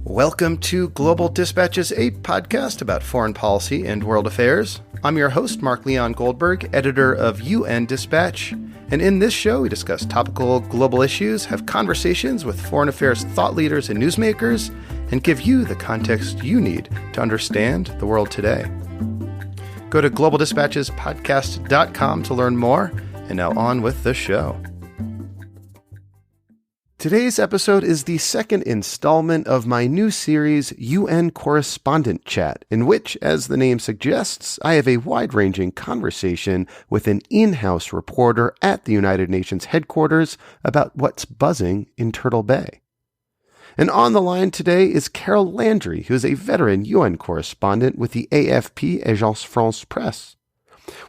Welcome to Global Dispatches, a podcast about foreign policy and world affairs. I'm your host, Mark Leon Goldberg, editor of UN Dispatch. And in this show, we discuss topical global issues, have conversations with foreign affairs thought leaders and newsmakers, and give you the context you need to understand the world today. Go to globaldispatchespodcast.com to learn more. And now on with the show. Today's episode is the second installment of my new series, UN Correspondent Chat, in which, as the name suggests, I have a wide-ranging conversation with an in-house reporter at the United Nations headquarters about what's buzzing in Turtle Bay. And on the line today is Carole Landry, who is a veteran UN correspondent with the AFP, Agence France Presse.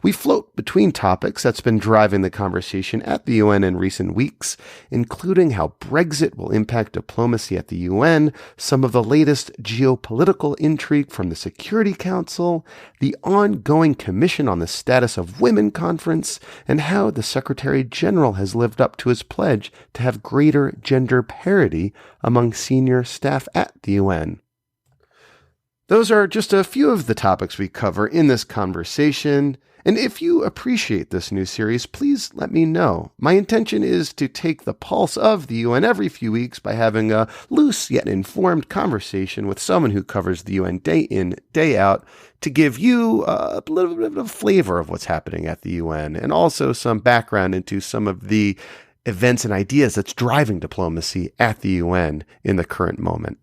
We float between topics that's been driving the conversation at the UN in recent weeks, including how Brexit will impact diplomacy at the UN, some of the latest geopolitical intrigue from the Security Council, the ongoing Commission on the Status of Women conference, and how the Secretary General has lived up to his pledge to have greater gender parity among senior staff at the UN. Those are just a few of the topics we cover in this conversation. And if you appreciate this new series, please let me know. My intention is to take the pulse of the UN every few weeks by having a loose yet informed conversation with someone who covers the UN day in, day out, to give you a little bit of flavor of what's happening at the UN, and also some background into some of the events and ideas that's driving diplomacy at the UN in the current moment.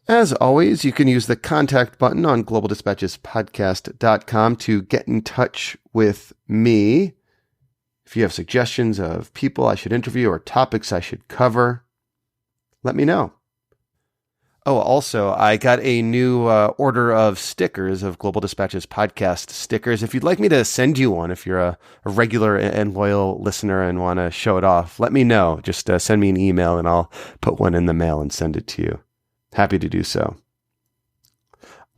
As always, you can use the contact button on globaldispatchespodcast.com to get in touch with me. If you have suggestions of people I should interview or topics I should cover, let me know. Oh, also, I got a new order of stickers, of Global Dispatches podcast stickers. If you'd like me to send you one, if you're a regular and loyal listener and want to show it off, let me know. Just send me an email and I'll put one in the mail and send it to you. Happy to do so.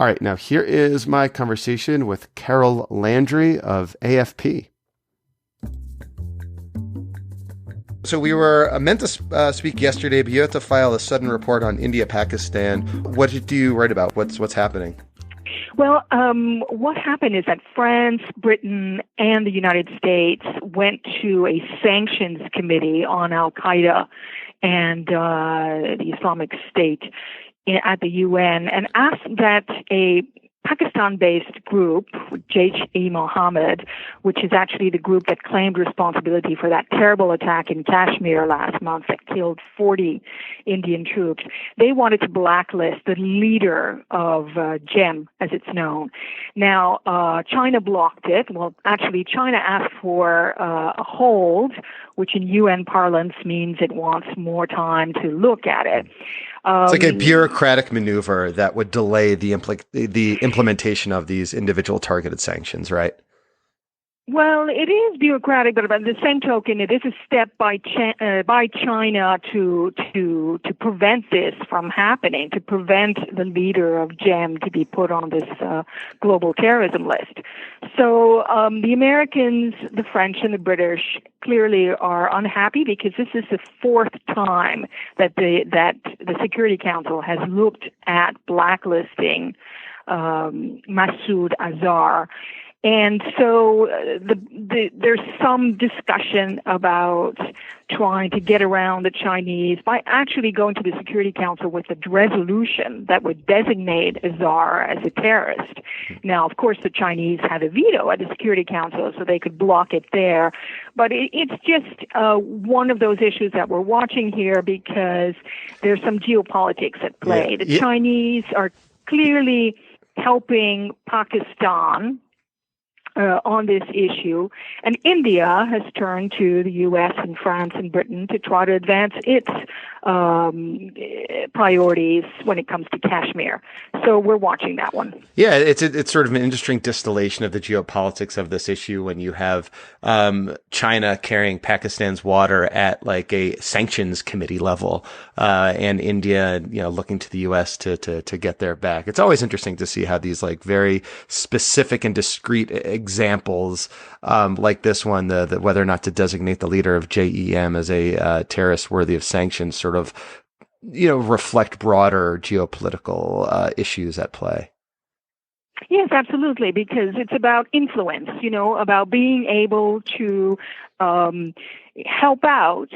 All right, now here is my conversation with Carole Landry of AFP. So we were meant to speak yesterday, but you had to file a sudden report on India-Pakistan. What did you write about? What's happening? Well, what happened is that France, Britain, and the United States went to a sanctions committee on Al-Qaeda and the Islamic State at the UN and asked that a Pakistan-based group, Jaish-e Mohammed, which is actually the group that claimed responsibility for that terrible attack in Kashmir last month that killed 40 Indian troops, they wanted to blacklist the leader of GEM, as it's known. Now, China blocked it. Well, actually, China asked for a hold, which in UN parlance means it wants more time to look at it. It's like a bureaucratic maneuver that would delay the implementation of these individual targeted sanctions, right? Well, it is bureaucratic, but by the same token, it is a step by China to prevent this from happening, to prevent the leader of GEM to be put on this global terrorism list. So the Americans, the French, and the British clearly are unhappy because this is the fourth time that the Security Council has looked at blacklisting Masood Azhar. And so there's some discussion about trying to get around the Chinese by actually going to the Security Council with a resolution that would designate Azhar as a terrorist. Now, of course, the Chinese have a veto at the Security Council, so they could block it there. But it's just one of those issues that we're watching here because there's some geopolitics at play. The Chinese are clearly helping Pakistan on this issue, and India has turned to the U.S. and France and Britain to try to advance its priorities when it comes to Kashmir. So we're watching that one. Yeah, it's sort of an interesting distillation of the geopolitics of this issue when you have China carrying Pakistan's water at like a sanctions committee level, and India, looking to the U.S. to get their back. It's always interesting to see how these like very specific and discrete examples, like this one, the whether or not to designate the leader of JEM as a terrorist worthy of sanctions, sort of reflect broader geopolitical issues at play? Yes, absolutely, because it's about influence, about being able to help out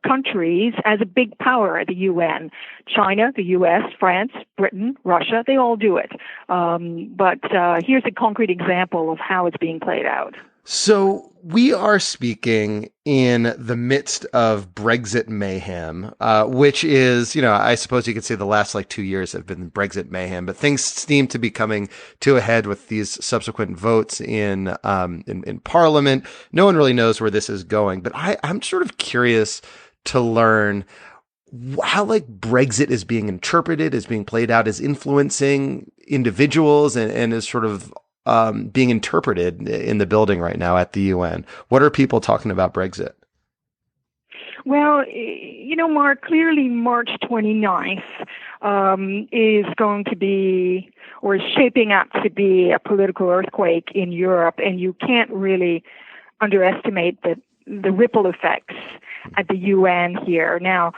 countries as a big power at the UN. China, the US, France, Britain, Russia, they all do it. But here's a concrete example of how it's being played out. So we are speaking in the midst of Brexit mayhem, which is, I suppose you could say the last 2 years have been Brexit mayhem, but things seem to be coming to a head with these subsequent votes in Parliament. No one really knows where this is going, but I'm sort of curious to learn how Brexit is being interpreted, is being played out, is influencing individuals and is sort of being interpreted in the building right now at the UN. What are people talking about Brexit? Well, Mark, clearly March 29th is going to be, or is shaping up to be, a political earthquake in Europe, and you can't really underestimate the ripple effects at the UN here. Now,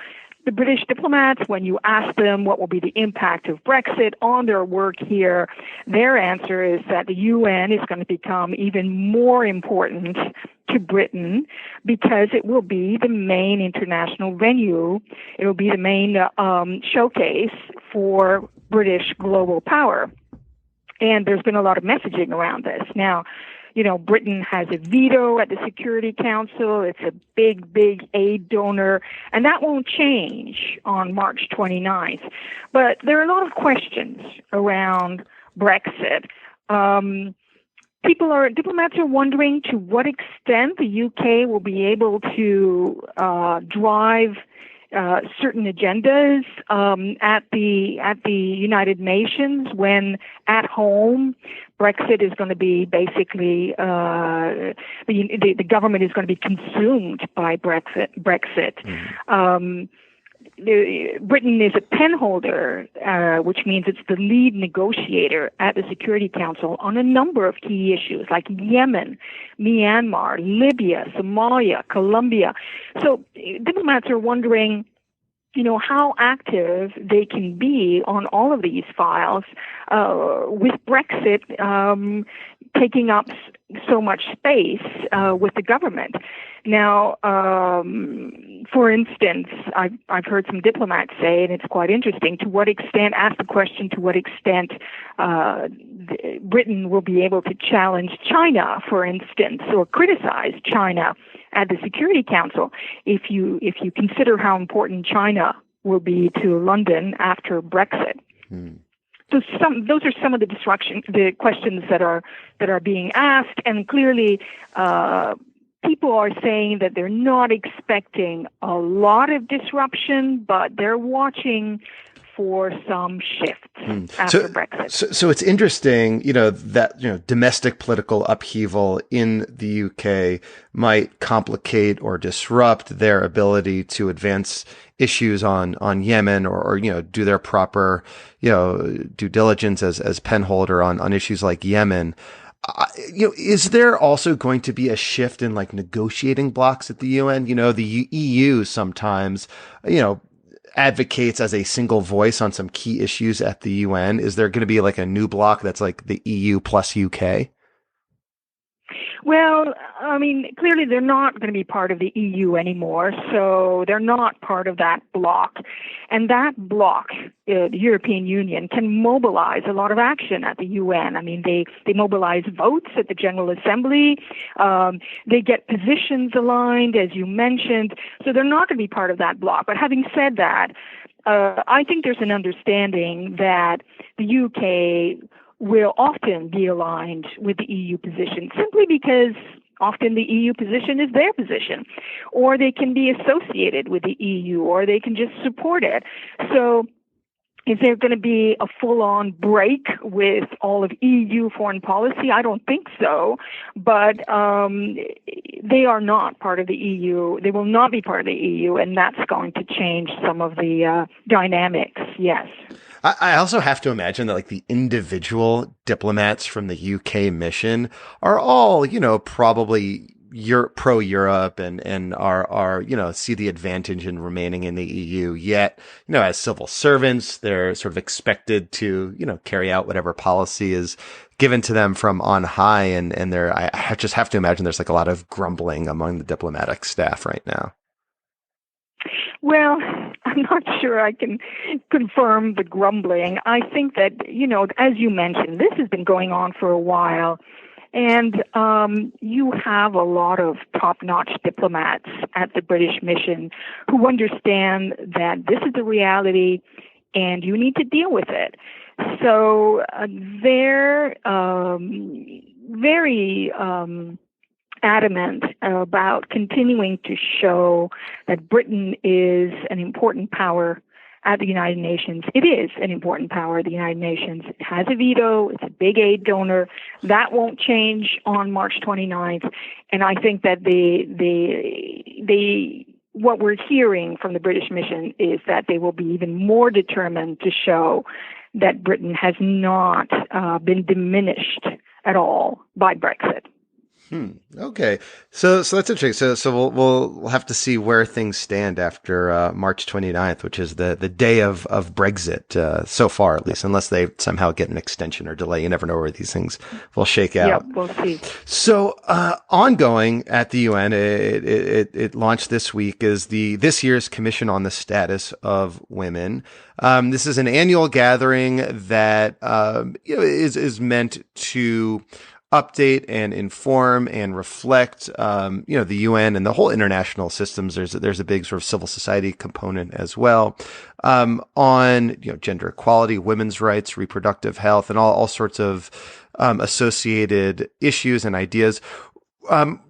the British diplomats, when you ask them what will be the impact of Brexit on their work here, their answer is that the UN is going to become even more important to Britain because it will be the main international venue. It will be the main showcase for British global power. And there's been a lot of messaging around this. Now, Britain has a veto at the Security Council. It's a big, big aid donor, and that won't change on March 29th. But there are a lot of questions around Brexit. Diplomats are wondering to what extent the UK will be able to drive certain agendas at the United Nations when at home Brexit is going to be basically the government is going to be consumed by Brexit. Mm-hmm. Britain is a penholder, which means it's the lead negotiator at the Security Council on a number of key issues like Yemen, Myanmar, Libya, Somalia, Colombia. So diplomats are wondering, how active they can be on all of these files with Brexit taking up so much space with the government. Now, for instance, I've heard some diplomats say, and it's quite interesting, ask the question to what extent Britain will be able to challenge China, for instance, or criticize China at the Security Council if you consider how important China will be to London after Brexit. Hmm. So those are some of the questions that are being asked, and clearly people are saying that they're not expecting a lot of disruption, but they're watching for some shifts after Brexit. So it's interesting, that, domestic political upheaval in the UK might complicate or disrupt their ability to advance issues on Yemen or do their proper, due diligence as penholder on issues like Yemen. Is there also going to be a shift in negotiating blocks at the UN? The EU sometimes, advocates as a single voice on some key issues at the UN. Is there going to be a new bloc that's the EU plus UK? Well, clearly they're not going to be part of the EU anymore, so they're not part of that bloc. And that bloc, the European Union, can mobilize a lot of action at the UN. They mobilize votes at the General Assembly. They get positions aligned, as you mentioned. So they're not going to be part of that bloc. But having said that, I think there's an understanding that the UK will often be aligned with the EU position simply because often the EU position is their position, or they can be associated with the EU, or they can just support it. So is there going to be a full-on break with all of EU foreign policy? I don't think so, but they are not part of the EU. They will not be part of the EU, and that's going to change some of the dynamics, yes. I also have to imagine that the individual diplomats from the UK mission are all, probably, pro-Europe and are, see the advantage in remaining in the EU. Yet, as civil servants, they're sort of expected to, carry out whatever policy is given to them from on high. And I just have to imagine there's like a lot of grumbling among the diplomatic staff right now. Well, I'm not sure I can confirm the grumbling. I think that, as you mentioned, this has been going on for a while. And you have a lot of top-notch diplomats at the British mission who understand that this is the reality and you need to deal with it. So they're very adamant about continuing to show that Britain is an important power at the United Nations. It is an important power at the United Nations. It has a veto. It's a big aid donor. That won't change on March 29th. And I think that what we're hearing from the British mission is that they will be even more determined to show that Britain has not been diminished at all by Brexit. Okay. So that's interesting. So we'll have to see where things stand after March 29th, which is the day of Brexit, so far at least, unless they somehow get an extension or delay. You never know where these things will shake out. Yep, we'll see. So ongoing at the UN, it launched this week, is this year's Commission on the Status of Women. This is an annual gathering that is meant to update and inform and reflect, the UN and the whole international systems. There's a big sort of civil society component as well, on, gender equality, women's rights, reproductive health, and all sorts of, associated issues and ideas.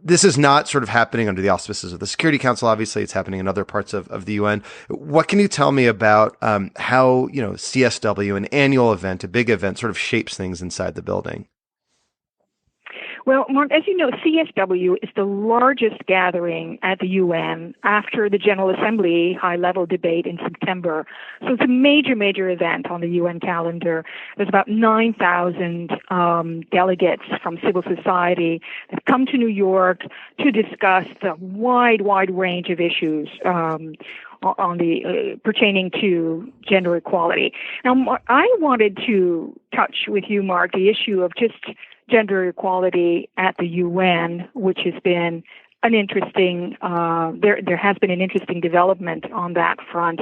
This is not sort of happening under the auspices of the Security Council. Obviously, it's happening in other parts of the UN. What can you tell me about, how, CSW, an annual event, a big event, sort of shapes things inside the building? Well, Mark, as you know, CSW is the largest gathering at the UN after the General Assembly high-level debate in September. So it's a major, major event on the UN calendar. There's about 9,000 delegates from civil society that come to New York to discuss the wide range of issues pertaining to gender equality. Now, I wanted to touch with you, Mark, the issue of just gender equality at the UN, which has been an interesting, there has been an interesting development on that front.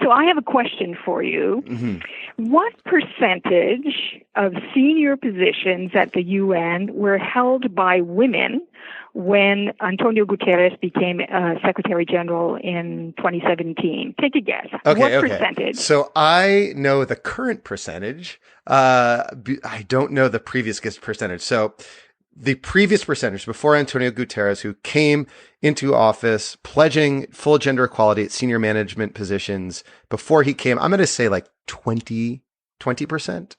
So I have a question for you. Mm-hmm. What percentage of senior positions at the UN were held by women when Antonio Guterres became Secretary General in 2017? Take a guess. Okay, what percentage? So I know the current percentage. I don't know the previous percentage. So the previous percentage before Antonio Guterres, who came into office pledging full gender equality at senior management positions before he came, I'm going to say like 20%. 25%.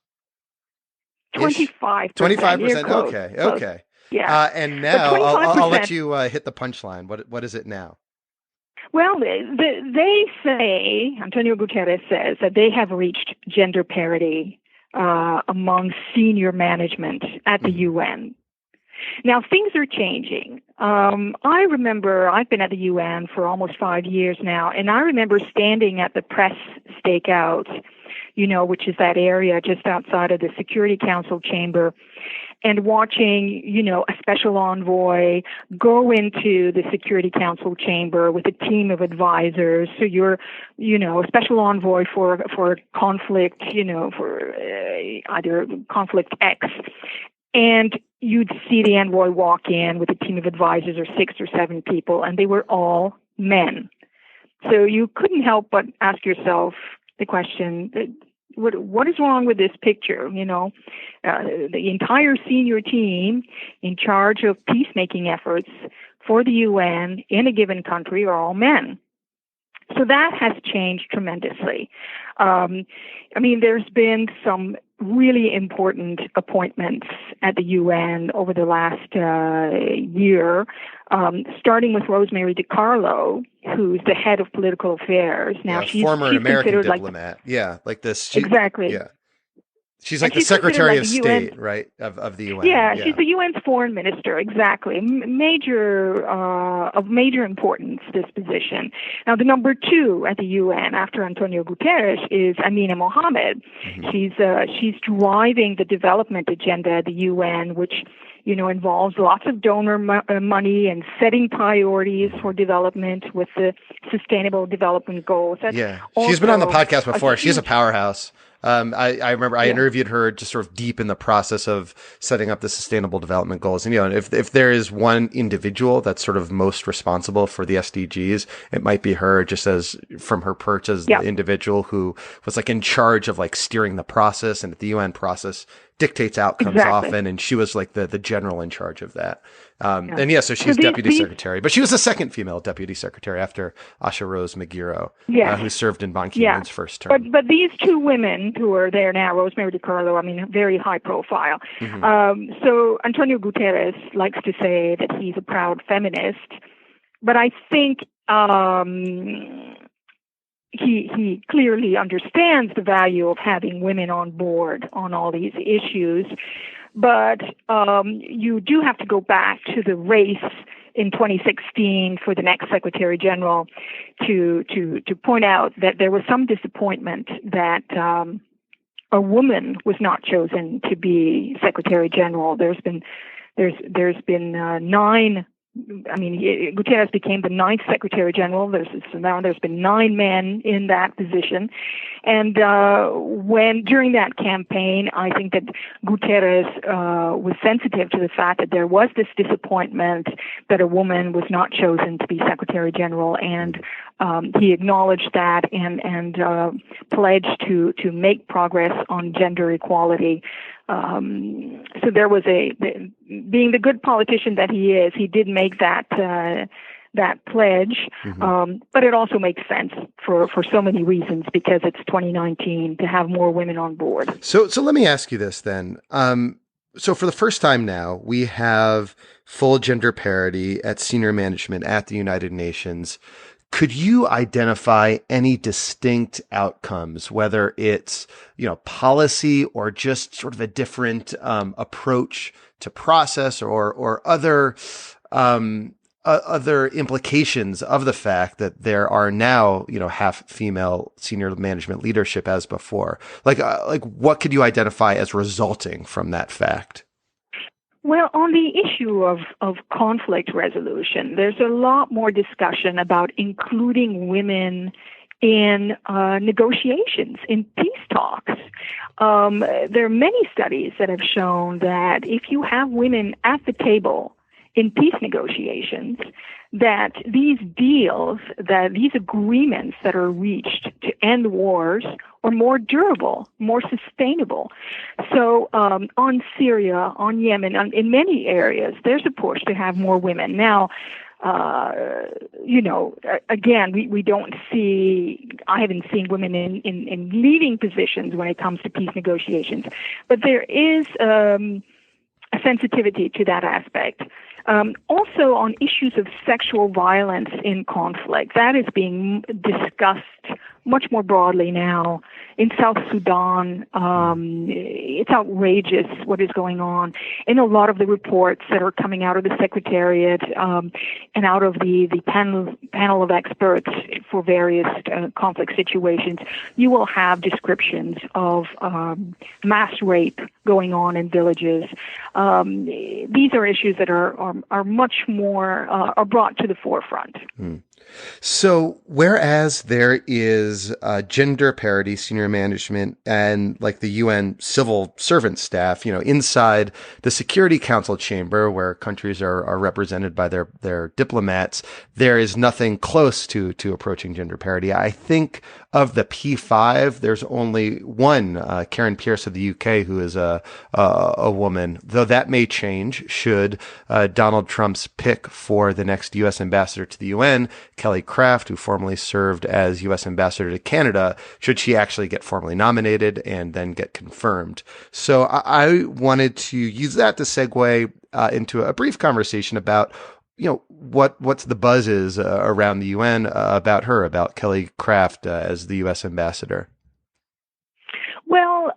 25%. Okay. Yeah. And now I'll let you hit the punchline. What is it now? Well, they say, Antonio Guterres says that they have reached gender parity among senior management at the UN. Now, things are changing. I remember I've been at the UN for almost 5 years now, and I remember standing at the press stakeout, which is that area just outside of the Security Council chamber, and watching, a special envoy go into the Security Council chamber with a team of advisors. So you're, a special envoy for conflict, for either conflict X. And you'd see the envoy walk in with a team of advisors or 6 or 7 people, and they were all men. So you couldn't help but ask yourself the question, what is wrong with this picture? The entire senior team in charge of peacemaking efforts for the UN in a given country are all men. So that has changed tremendously. There's been some really important appointments at the UN over the last year, starting with Rosemary DiCarlo, who's the head of political affairs. Now, she's former American considered diplomat. Like this. Exactly. Yeah. She's And like the she's considered Secretary like of the UN. State, right, of the UN. Yeah, she's the UN's foreign minister, exactly. Of major importance, this position. Now, the number two at the UN after Antonio Guterres is Amina Mohammed. She's driving the development agenda at the UN, which involves lots of donor money and setting priorities for development with the Sustainable Development Goals. She's been on the podcast before. She's a powerhouse. I remember I interviewed her just sort of deep in the process of setting up the Sustainable Development Goals. And, if there is one individual that's sort of most responsible for the SDGs, it might be her, just as from her perch as the individual who was like in charge of like steering the process, and the UN process dictates outcomes often. And she was like the general in charge of that. So she's deputy secretary, but she was the second female deputy secretary after Asha Rose Magiro, who served in Ban Ki-moon's first term. But these two women who are there now, Rosemary DiCarlo, very high profile. So Antonio Guterres likes to say that he's a proud feminist, but I think he clearly understands the value of having women on board on all these issues. But you do have to go back to the race in 2016 for the next Secretary General to point out that there was some disappointment that a woman was not chosen to be Secretary General. There's been nine. Guterres became the ninth Secretary General. There's been 9 men in that position, and during that campaign, I think that Guterres was sensitive to the fact that there was this disappointment that a woman was not chosen to be Secretary General, and he acknowledged that and pledged to make progress on gender equality. So there was being the good politician that he is, he did make that pledge, but it also makes sense for so many reasons, because it's 2019 to have more women on board. So let me ask you this then. So for the first time now, we have full gender parity at senior management at the United Nations. Could you identify any distinct outcomes, whether it's, policy or just sort of a different approach to process or other implications of the fact that there are now, half female senior management leadership as before? Like what could you identify as resulting from that fact? Well, on the issue of conflict resolution, there's a lot more discussion about including women in negotiations, in peace talks. There are many studies that have shown that if you have women at the table in peace negotiations, that these deals, that these agreements that are reached to end wars are more durable, more sustainable. So on Syria, on Yemen, in many areas, there's a push to have more women. Now, again, we don't see, I haven't seen women in leading positions when it comes to peace negotiations, but there is a sensitivity to that aspect. Also on issues of sexual violence in conflict, that is being discussed much more broadly now. In South Sudan, it's outrageous what is going on. In a lot of the reports that are coming out of the Secretariat and out of the panel of experts for various conflict situations, you will have descriptions of mass rape going on in villages. These are issues that are much more are brought to the forefront. So whereas there is gender parity, senior management, and like the UN civil servant staff, inside the Security Council chamber where countries are represented by their diplomats, there is nothing close to approaching gender parity. I think of the P5, there's only one, Karen Pierce of the UK, who is a woman, though that may change should Donald Trump's pick for the next U.S. ambassador to the UN, Kelly Craft, who formerly served as U.S. ambassador to Canada, should she actually get formally nominated and then get confirmed. So I wanted to use that to segue into a brief conversation about what's the buzz is around the UN about her, about Kelly Craft as the U.S. ambassador. Well,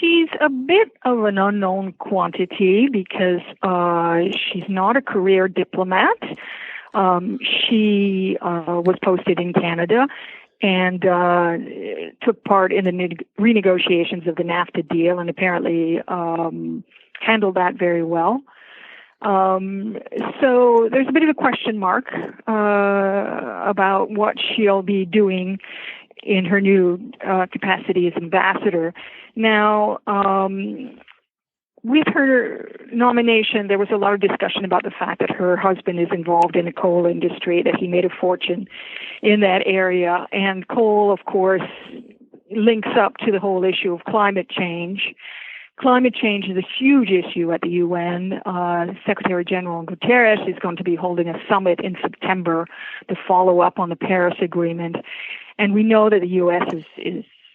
She's a bit of an unknown quantity because she's not a career diplomat. She was posted in Canada and took part in the renegotiations of the NAFTA deal and apparently handled that very well. So there's a bit of a question mark about what she'll be doing in her new capacity as ambassador. Now, with her nomination, there was a lot of discussion about the fact that her husband is involved in the coal industry, that he made a fortune in that area. And coal, of course, links up to the whole issue of climate change. Climate change is a huge issue at the UN. Secretary General Guterres is going to be holding a summit in September to follow up on the Paris Agreement. And we know that the U.S.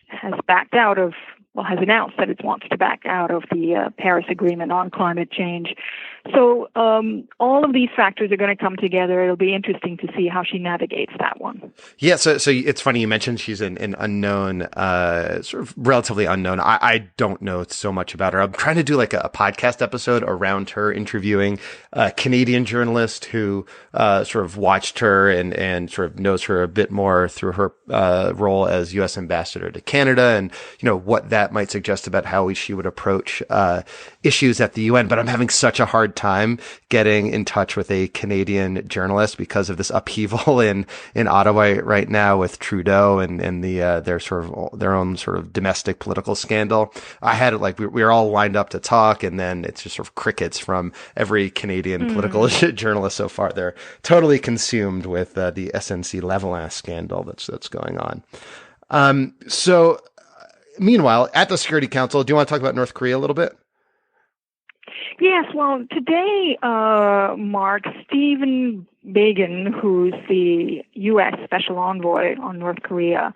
has backed out of, has announced that it wants to back out of the Paris Agreement on climate change. So all of these factors are going to come together. It'll be interesting to see how she navigates that one. Yeah, so it's funny you mentioned she's an unknown, sort of relatively unknown. I don't know so much about her. I'm trying to do like a podcast episode around her, interviewing a Canadian journalist who sort of watched her and sort of knows her a bit more through her role as U.S. ambassador to Canada, and what that might suggest about how she would approach issues at the UN. But I'm having such a hard time getting in touch with a Canadian journalist because of this upheaval in Ottawa right now with Trudeau and their sort of their own sort of domestic political scandal. I had it like we were all lined up to talk, and then it's just sort of crickets from every Canadian political journalist so far. They're totally consumed with the SNC Lavalin scandal that's going on. So meanwhile, at the Security Council, do you want to talk about North Korea a little bit? Yes, well, today, Mark, Stephen Biegun, who's the U.S. Special Envoy on North Korea,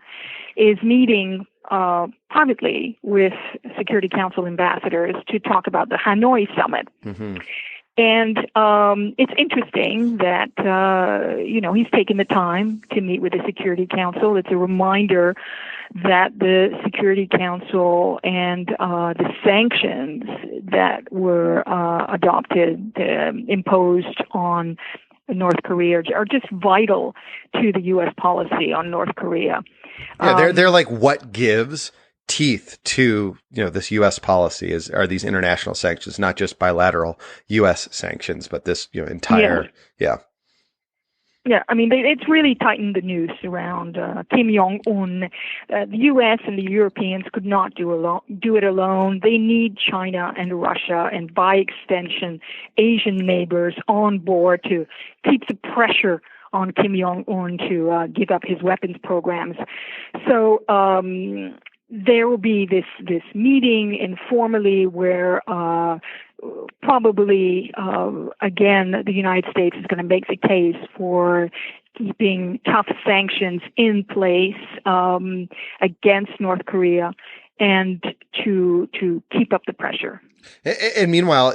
is meeting privately with Security Council ambassadors to talk about the Hanoi summit. Mm-hmm. And it's interesting that, he's taken the time to meet with the Security Council. It's a reminder that the Security Council and the sanctions that were adopted, imposed on North Korea are just vital to the U.S. policy on North Korea. Yeah, they're like what gives teeth to this U.S. policy are these international sanctions, not just bilateral U.S. sanctions, but this entire Yeah, I mean, it's really tightened the noose around Kim Jong-un. The U.S. and the Europeans could not do it alone. They need China and Russia and, by extension, Asian neighbors on board to keep the pressure on Kim Jong-un to give up his weapons programs. So there will be this meeting informally where probably, again, the United States is going to make the case for keeping tough sanctions in place against North Korea and to keep up the pressure. And meanwhile,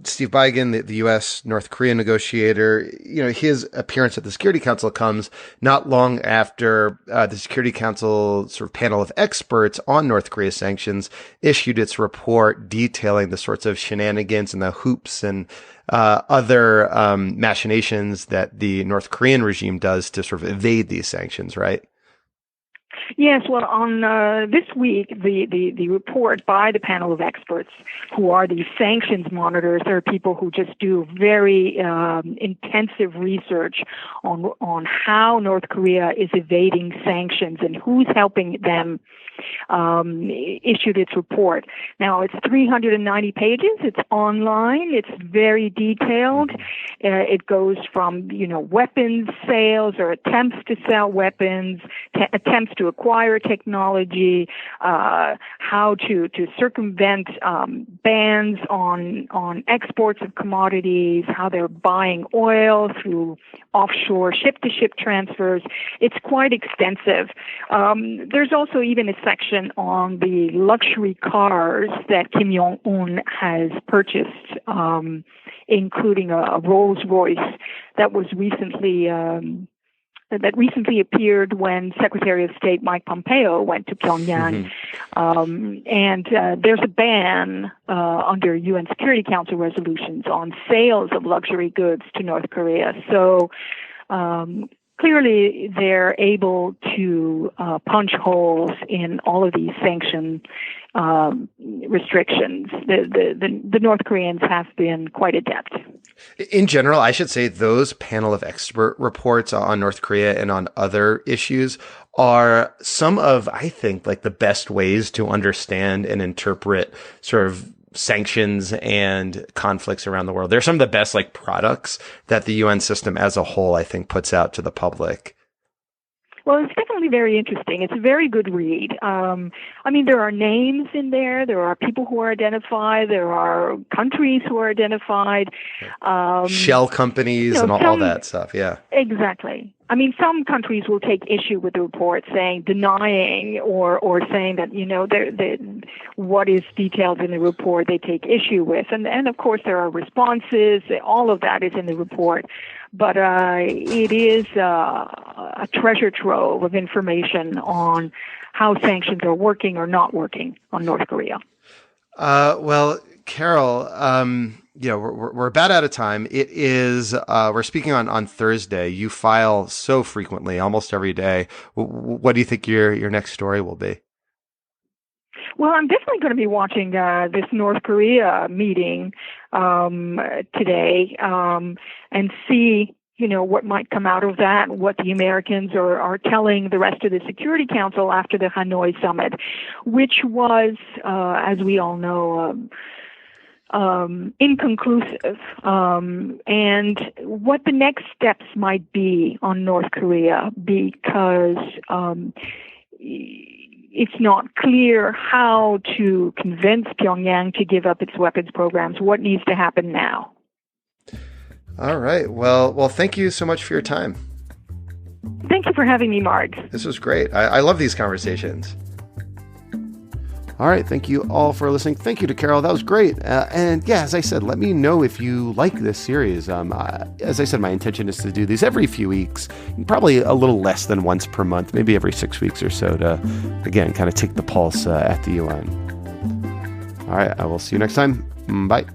Steve Biegun, the U.S. North Korea negotiator, his appearance at the Security Council comes not long after the Security Council sort of panel of experts on North Korea sanctions issued its report detailing the sorts of shenanigans and the hoops and other machinations that the North Korean regime does to sort of evade these sanctions, right? Yes, well, on this week, the report by the panel of experts, who are the sanctions monitors, there are people who just do very intensive research on how North Korea is evading sanctions and who's helping them, issued its report. Now, it's 390 pages. It's online. It's very detailed. It goes from, weapons sales or attempts to sell weapons, attempts to acquire technology, how to circumvent bans on exports of commodities, how they're buying oil through offshore ship-to-ship transfers. It's quite extensive. There's also even a section on the luxury cars that Kim Jong-un has purchased, including a Rolls-Royce that was recently that recently appeared when Secretary of State Mike Pompeo went to Pyongyang. And there's a ban under UN Security Council resolutions on sales of luxury goods to North Korea. So clearly they're able to punch holes in all of these sanction restrictions. The North Koreans have been quite adept. In general, I should say those panel of expert reports on North Korea and on other issues are some of, I think, like the best ways to understand and interpret sort of sanctions and conflicts around the world. They're some of the best like products that the UN system as a whole, I think, puts out to the public. Well, it's definitely very interesting. It's a very good read. I mean, there are names in there. There are people who are identified. There are countries who are identified. Shell companies and all that stuff. Yeah. Exactly. I mean, some countries will take issue with the report, denying or saying that, what is detailed in the report they take issue with. And of course, there are responses. All of that is in the report. But it is a treasure trove of information on how sanctions are working or not working on North Korea. Well, Carole, we're about out of time. It is, we're speaking on Thursday. You file so frequently, almost every day. What do you think your next story will be? Well, I'm definitely going to be watching this North Korea meeting today and see, what might come out of that, what the Americans are telling the rest of the Security Council after the Hanoi summit, which was, as we all know, inconclusive, and what the next steps might be on North Korea, because it's not clear how to convince Pyongyang to give up its weapons programs. What needs to happen now? All right. Well, thank you so much for your time. Thank you for having me, Mark. This was great. I love these conversations. All right. Thank you all for listening. Thank you to Carole. That was great. And yeah, as I said, let me know if you like this series. As I said, my intention is to do these every few weeks, probably a little less than once per month, maybe every 6 weeks or so to, again, kind of take the pulse at the UN. All right. I will see you next time. Bye.